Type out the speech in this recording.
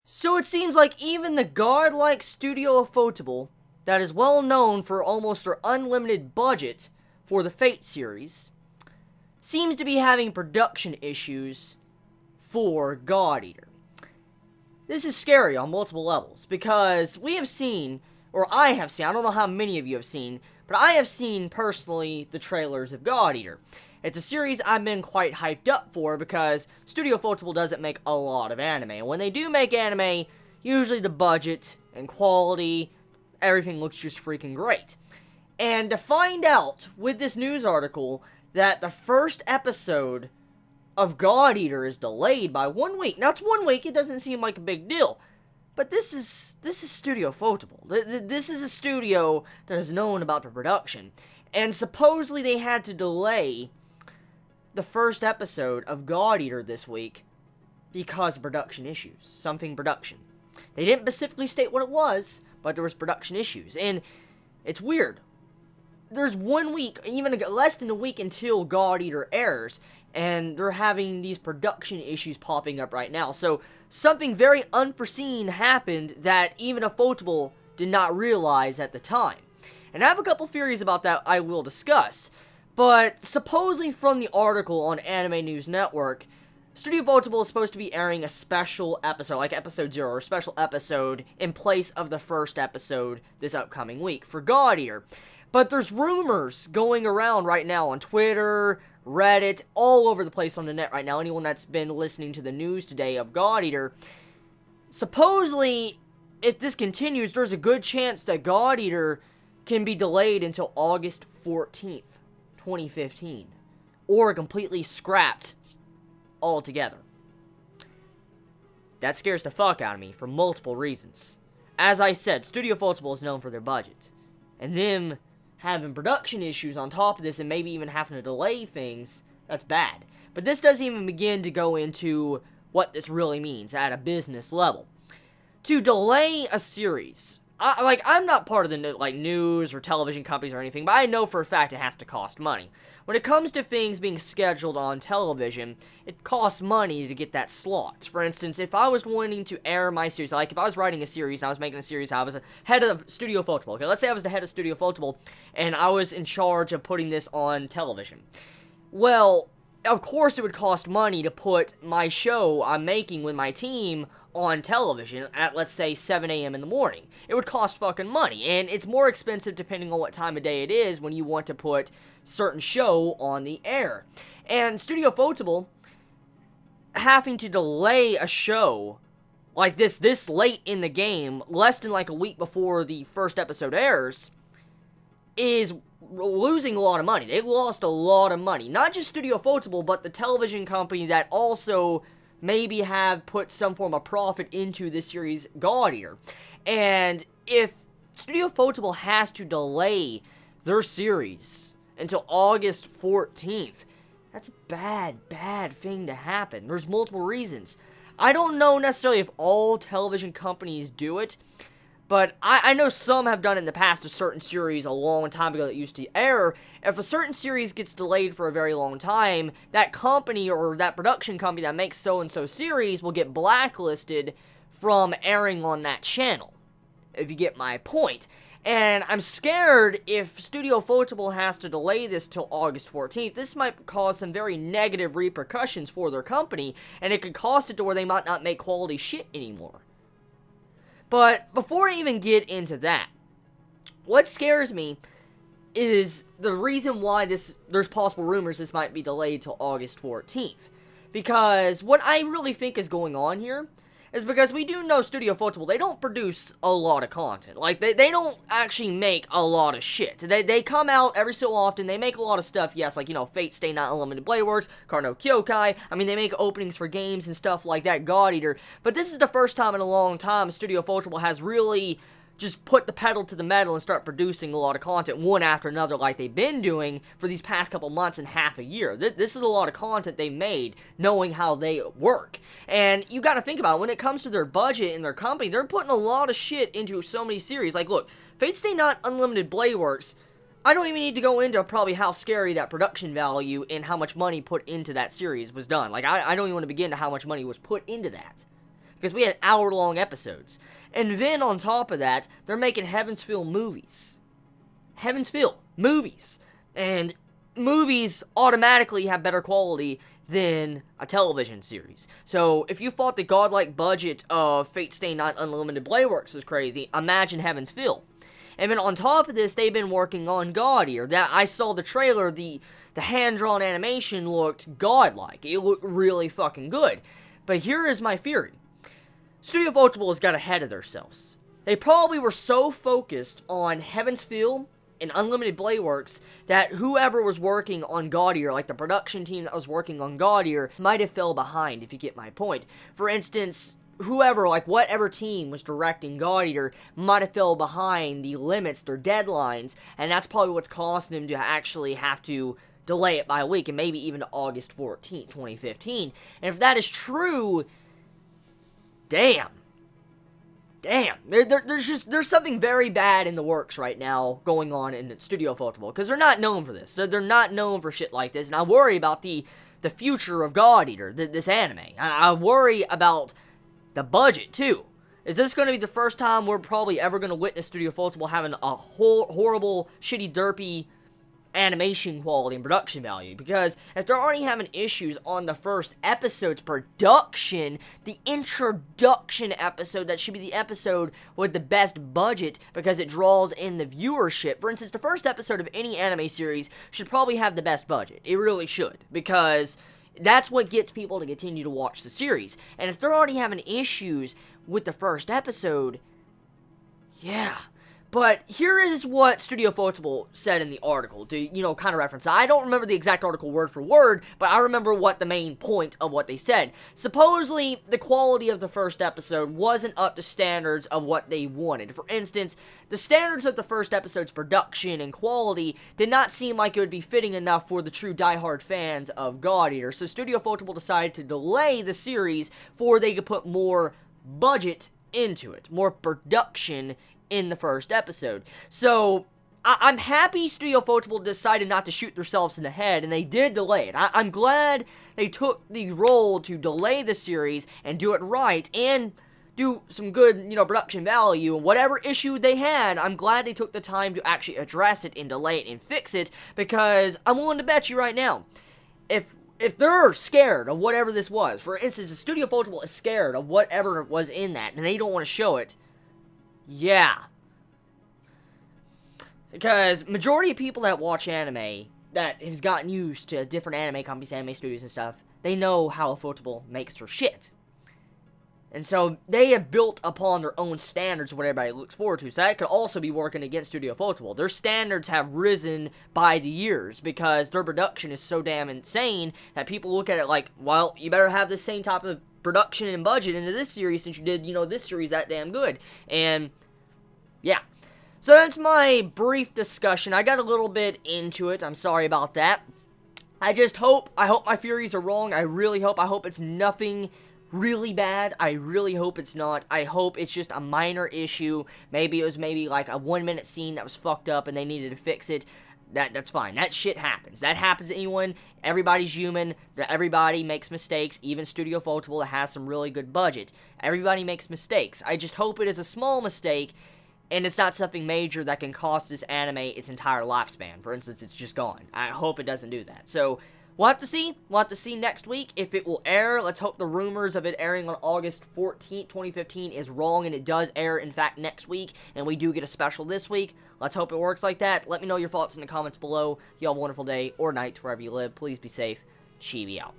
So it seems like even the godlike studio Ufotable, that is well known for almost their unlimited budget for the Fate series, seems to be having production issues for God Eater. This is scary on multiple levels, because we have seen, or I have seen, I don't know how many of you have seen, but I have seen personally the trailers of God Eater. It's a series I've been quite hyped up for because Studio Ufotable doesn't make a lot of anime. And when they do make anime, usually the budget and quality, everything looks just freaking great. And to find out with this news article that the first episode of God Eater is delayed by 1 week. Now it's 1 week, it doesn't seem like a big deal. But this is Studio Ufotable. This is a studio that is known about the production. And supposedly they had to delay the first episode of God Eater this week because of production issues. Something production. They didn't specifically state what it was, but there was production issues. And it's weird. There's 1 week, even less than a week until God Eater airs, and they're having these production issues popping up right now. So something very unforeseen happened that even Ufotable did not realize at the time. And I have a couple theories about that I will discuss. But supposedly from the article on Anime News Network, Studio Ufotable is supposed to be airing a special episode, like episode 0, or a special episode in place of the first episode this upcoming week for God Eater. But there's rumors going around right now on Twitter, Reddit, all over the place on the net right now. Anyone that's been listening to the news today of God Eater, supposedly, if this continues, there's a good chance that God Eater can be delayed until August 14th. 2015, or completely scrapped altogether. That scares the fuck out of me for multiple reasons. As I said, Studio Ufotable is known for their budget, and them having production issues on top of this and maybe even having to delay things, that's bad. But this doesn't even begin to go into what this really means at a business level. To delay a series, I'm not part of the news or television companies or anything, but I know for a fact it has to cost money. When it comes to things being scheduled on television, it costs money to get that slot. For instance, if I was wanting to air my series, like if I was writing a series, I was making a series, I was the head of Studio Ufotable. Okay, let's say I was the head of Studio Ufotable, and I was in charge of putting this on television. Well, of course it would cost money to put my show I'm making with my team on television at, let's say, 7 a.m. in the morning. It would cost fucking money, and it's more expensive depending on what time of day it is when you want to put certain show on the air. And Studio Ufotable having to delay a show like this late in the game, less than like a week before the first episode airs, is losing a lot of money. They lost a lot of money. Not just Studio Ufotable, but the television company that also maybe have put some form of profit into this series, God Eater. And if Studio Ufotable has to delay their series until August 14th, that's a bad thing to happen. There's multiple reasons. I don't know necessarily if all television companies do it, but I know some have done it in the past to certain series a long time ago that used to air. If a certain series gets delayed for a very long time, that company or that production company that makes so-and-so series will get blacklisted from airing on that channel, if you get my point. And I'm scared if Studio Ufotable has to delay this till August 14th, this might cause some very negative repercussions for their company, and it could cost it to where they might not make quality shit anymore. But before I even get into that, what scares me is the reason why there's possible rumors this might be delayed till August 14th. Because what I really think is going on here is because we do know Studio Ufotable, they don't produce a lot of content. Like, they don't actually make a lot of shit. They come out every so often, they make a lot of stuff, yes, like, Fate Stay Night Unlimited Blade Works, Carno Kyokai, I mean, they make openings for games and stuff like that, God Eater, but this is the first time in a long time Studio Ufotable has really just put the pedal to the metal and start producing a lot of content one after another like they've been doing for these past couple months and half a year. This is a lot of content they made knowing how they work. And you gotta think about it, when it comes to their budget and their company, they're putting a lot of shit into so many series. Like, look, Fate Stay Night Unlimited Blade Works, I don't even need to go into probably how scary that production value and how much money put into that series was done. Like, I don't even want to begin to how much money was put into that. because we had hour-long episodes. And then, on top of that, they're making Heaven's Feel movies. Heaven's Feel movies. And movies automatically have better quality than a television series. So, if you thought the godlike budget of Fate Stay Night Unlimited Blade Works was crazy, imagine Heaven's Feel. And then on top of this, they've been working on God Ear. That I saw the trailer, the hand-drawn animation looked godlike. It looked really fucking good. But here is my theory. Studio Ufotable has got ahead of themselves. They probably were so focused on Heaven's Feel and Unlimited Blade Works that whoever was working on God Ear, like the production team that was working on God Ear, might have fell behind, if you get my point. For instance, whoever, like whatever team was directing God Eater might have fell behind the limits, their deadlines, and that's probably what's causing them to actually have to delay it by a week, and maybe even to August 14th, 2015. And if that is true, damn. There's something very bad in the works right now going on in Studio Ufotable, because they're not known for this. They're not known for shit like this, and I worry about the future of God Eater, this anime. I worry about the budget, too. Is this going to be the first time we're probably ever going to witness Studio Ufotable having a horrible, shitty, derpy animation quality and production value? Because if they're already having issues on the first episode's production, the introduction episode, that should be the episode with the best budget because it draws in the viewership. For instance, the first episode of any anime series should probably have the best budget. It really should, because that's what gets people to continue to watch the series. And if they're already having issues with the first episode, yeah. But here is what Studio Ufotable said in the article, to, kind of reference. I don't remember the exact article word for word, but I remember what the main point of what they said. Supposedly, the quality of the first episode wasn't up to standards of what they wanted. For instance, the standards of the first episode's production and quality did not seem like it would be fitting enough for the true diehard fans of God Eater. So Studio Ufotable decided to delay the series for they could put more budget into it, more production in the first episode. So, I'm happy Studio Ufotable decided not to shoot themselves in the head, and they did delay it. I'm glad they took the role to delay the series and do it right, and do some good, production value. And whatever issue they had, I'm glad they took the time to actually address it and delay it and fix it, because I'm willing to bet you right now, if they're scared of whatever this was, for instance, if Studio Ufotable is scared of whatever was in that, and they don't want to show it, yeah. Because majority of people that watch anime, that has gotten used to different anime companies, anime studios and stuff, they know how Ufotable makes their shit. And so, they have built upon their own standards what everybody looks forward to. So that could also be working against Studio Ufotable. Their standards have risen by the years, because their production is so damn insane that people look at it like, well, you better have the same type of production and budget into this series since you did, this series that damn good. And, yeah. So that's my brief discussion. I got a little bit into it. I'm sorry about that. I hope my theories are wrong. I hope it's nothing really bad. I really hope it's not. I hope it's just a minor issue. Maybe it was like a 1-minute scene that was fucked up and they needed to fix it. That's fine. That shit happens. That happens to anyone. Everybody's human. Everybody makes mistakes. Even Studio Ufotable that has some really good budget. Everybody makes mistakes. I just hope it is a small mistake and it's not something major that can cost this anime its entire lifespan. For instance, it's just gone. I hope it doesn't do that. So, we'll have to see. We'll have to see next week if it will air. Let's hope the rumors of it airing on August 14th, 2015 is wrong and it does air, in fact, next week. And we do get a special this week. Let's hope it works like that. Let me know your thoughts in the comments below. You all have a wonderful day or night wherever you live. Please be safe. Chibi out.